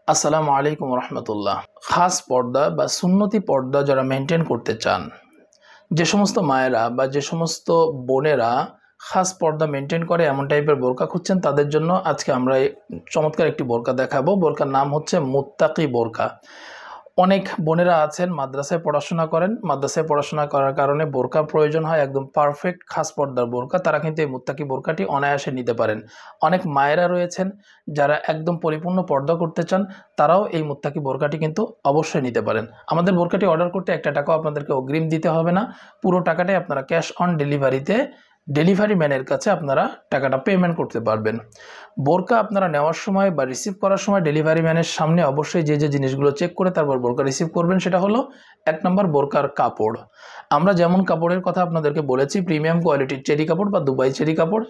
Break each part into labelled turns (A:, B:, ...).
A: আসসালামু আলাইকুম রহমতুল্লাহ। খাস পর্দা বা সুন্নতি পর্দা যারা মেনটেন করতে চান, যে সমস্ত মায়েরা বা যে সমস্ত বোনেরা খাস পর্দা মেনটেন করে এমন টাইপের বোরকা খুঁজছেন, তাদের জন্য আজকে আমরা চমৎকার একটি বোরকা দেখাবো। বোরকার নাম হচ্ছে মুত্তাকি বোরকা। অনেক বোনেরা আছেন মাদ্রাসায় পড়াশোনা করেন, মাদ্রাসায় পড়াশোনা করার কারণে বোরকা প্রয়োজন হয়, একদম পারফেক্ট খাস পর্দার বোরকা। তারা কিন্তু এই মুত্তাকি বোরকাটি অনায়াসে নিতে পারেন। অনেক মায়েরা রয়েছেন যারা একদম পরিপূর্ণ পর্দা করতে চান, তারাও এই মুত্তাকি বোরকাটি কিন্তু অবশ্যই নিতে পারেন। আমাদের বোরকাটি অর্ডার করতে একটা টাকাও আপনাদেরকে অগ্রিম দিতে হবে না, পুরো টাকাটাই আপনারা ক্যাশ অন ডেলিভারিতে ডেলিভারি ম্যানের কাছে আপনারা টাকাটা পেমেন্ট করতে পারবেন। বোরকা আপনারা নেওয়ার সময় বা রিসিভ করার সময় ডেলিভারি ম্যানের সামনে অবশ্যই যে যে জিনিসগুলো চেক করে তারপর বোরকা রিসিভ করবেন, সেটা হলো 1 নম্বর বোরকার কাপড়। আমরা যেমন কাপড়ের কথা আপনাদেরকে বলেছি, প্রিমিয়াম কোয়ালিটির চেরি কাপড় বা দুবাই চেরি কাপড়,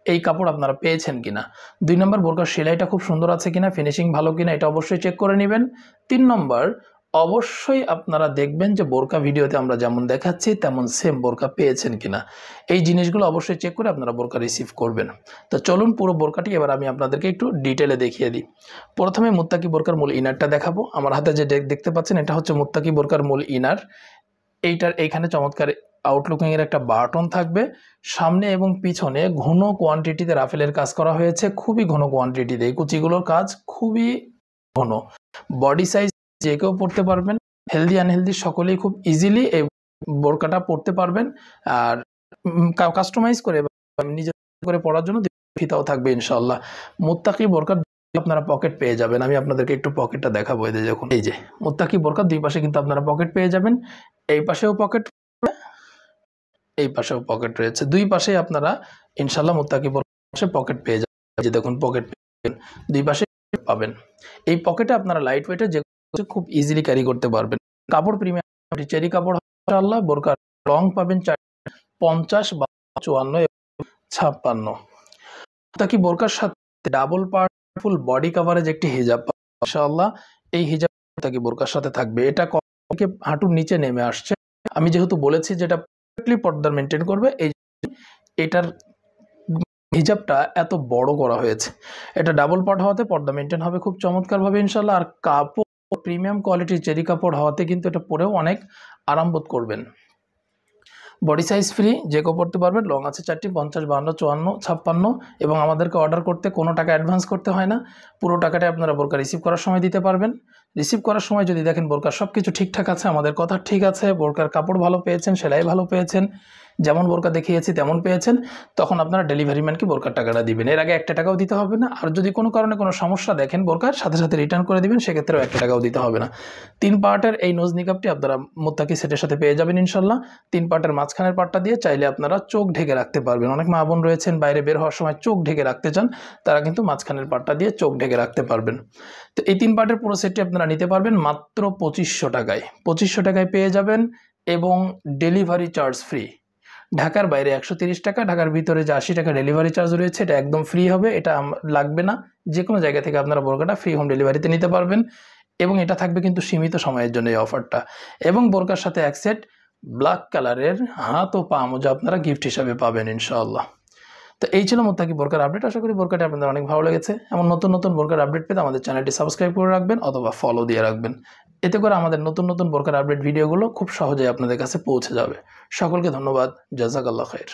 A: এই কাপড় আপনারা পেয়েছেন কিনা। 2 নম্বর বোরকার সেলাইটা খুব সুন্দর আছে কিনা, ফিনিশিং ভালো কিনা, এটা অবশ্যই চেক করে নেবেন। 3 নম্বর অবশ্যই আপনারা দেখবেন যে বোরকা ভিডিওতে আমরা যেমন দেখাচ্ছি তেমন সেম বোরকা পেয়েছেন কিনা। এই জিনিসগুলো অবশ্যই চেক করে আপনারা বোরকা রিসিভ করবেন। তো চলুন পুরো বোরকাটি এবার আমি আপনাদেরকে একটু ডিটেলে দেখিয়ে দিই। প্রথমে মুত্তাকি বোরকার মূল ইনারটা দেখাবো। আমার হাতে যে দেখতে পাচ্ছেন এটা হচ্ছে মুত্তাকি বোরকার মূল ইনার। এইখানে চমৎকার আউটলুকিং এর একটা বাটন থাকবে। সামনে এবং পিছনে ঘন কোয়ান্টিটিতে রাফেলের কাজ করা হয়েছে, খুবই ঘন কোয়ান্টিটিতে। এই কুচিগুলোর কাজ খুবই ঘন। বডি সাইজ যে কেউ পড়তে পারবেন, হেলদি আনহেলদি সকলেই খুব ইজিলি এই বোরকাটা পড়তে পারবেন। আর কাস্টমাইজ করে নিজের করে পড়ার জন্য ফিতাও থাকবে ইনশাআল্লাহ। মুত্তাকি বোরকার আপনারা পকেট পেয়ে যাবেন। আমি আপনাদেরকে একটু পকেটটা দেখাবো। এই দেখুন, এই যে মুত্তাকি বোরকার 2 পাশে কিন্তু আপনারা পকেট পেয়ে যাবেন। এই পাশেও পকেট, এই পাশেও পকেট রয়েছে। 2 পাশে আপনারা ইনশাআল্লাহ মুত্তাকি বোরকার পকেট পেয়ে যাবেন। যে দেখুন পকেট পেয়ে 2 পাশে পাবেন। এই পকেটে আপনারা লাইট ওয়েটের যে খুব ইজিলি ক্যারি করতে পারবেন। কাপড় প্রিমিয়াম চেরি কাপড় ইনশাআল্লাহ। বোরকার রং পাবেন 50, 52 এবং 56। মুত্তাকি বোরকার সাথে ডাবল পাওয়ারফুল বডি কভারেজ একটি হিজাব ইনশাআল্লাহ। এই হিজাব মুত্তাকি বোরকার সাথে থাকবে। এটা কমকে হাঁটুর নিচে নেমে আসছে। আমি যেহেতু বলেছি যেটা পারফেক্টলি পর্দা মেনটেন করবে, এটার হিজাবটা এত বড় করা হয়েছে। এটা ডাবল পার্ট হওয়াতে পর্দা মেনটেন হবে খুব চমৎকারভাবে ইনশাআল্লাহ। আর কাপড় প্রিমিয়াম কোয়ালিটির চেরি কাপড় হওয়াতে কিন্তু এটা পরেও অনেক আরাম বোধ করবেন। বডি সাইজ ফ্রি, যে কেউ পড়তে পারবেন। লং আছে 4টি, 50, 52, 54, 56। এবং আমাদেরকে অর্ডার করতে কোনো টাকা অ্যাডভান্স করতে হয় না, পুরো টাকাটাই আপনারা বোরকা রিসিভ করার সময় দিতে পারবেন। রিসিভ করার সময় যদি দেখেন বোরকার সব কিছু ঠিকঠাক আছে, আমাদের কথা ঠিক আছে, বোরকার কাপড় ভালো পেয়েছেন, সেলাই ভালো পেয়েছেন, যেমন বোরকা দেখিয়েছি তেমন পেয়েছেন, তখন আপনারা ডেলিভারি ম্যানকে বোরকার টাকাটা দিবেন। এর আগে 1 টাকাও দিতে হবে না। আর যদি কোনো কারণে কোনো সমস্যা দেখেন বোরকার, সাথে সাথে রিটার্ন করে দিবেন, সেক্ষেত্রেও 1 টাকাও দিতে হবে না। 3 পার্টের এই নোজ নিকাবটি আপনারা মুত্তাকি সেটের সাথে পেয়ে যাবেন ইনশাআল্লাহ। 3 পার্টের মাঝখানের পার্টটা দিয়ে চাইলে আপনারা চোখ ঢেকে রাখতে পারবেন। অনেক মা বোন রয়েছেন বাইরে বের হওয়ার সময় চোখ ঢেকে রাখতে চান, তারা কিন্তু মাঝখানের পার্টটা দিয়ে চোখ ঢেকে রাখতে পারবেন। তো এই 3 পার্টের পুরো সেটটি আপনারা নিতে পারবেন মাত্র 2500 টাকায়। 2500 টাকায় পেয়ে যাবেন এবং ডেলিভারি চার্জ ফ্রি। ঢাকার বাইরে 130 টাকা, ঢাকার ভিতরে যে 80 টাকা ডেলিভারি চার্জ রয়েছে এটা একদম ফ্রি হবে, এটা লাগবে না। যে কোনো জায়গা থেকে আপনারা বোরকাটা ফ্রি হোম ডেলিভারিতে নিতে পারবেন। এবং এটা থাকবে কিন্তু সীমিত সময়ের জন্য এই অফারটা। এবং বোরকার সাথে 1 সেট ব্ল্যাক কালারের হাত ও পা মোজা আপনারা গিফট হিসাবে পাবেন ইনশাআল্লাহ। তো এই ছিল মুত্তাকি বোরকার আপডেট। আশা করি বোরকাটি আপনাদের অনেক ভালো লেগেছে। এমন নতুন নতুন বোরকার আপডেট পেতে আমাদের চ্যানেলটি সাবস্ক্রাইব করে রাখবেন অথবা ফলো দিয়ে রাখবেন। এতে করে আমাদের নতুন নতুন বোরকার আপডেট ভিডিওগুলো খুব সহজেই আপনাদের কাছে পৌঁছে যাবে। সকলকে ধন্যবাদ। জাযাকাল্লাহ খাইর।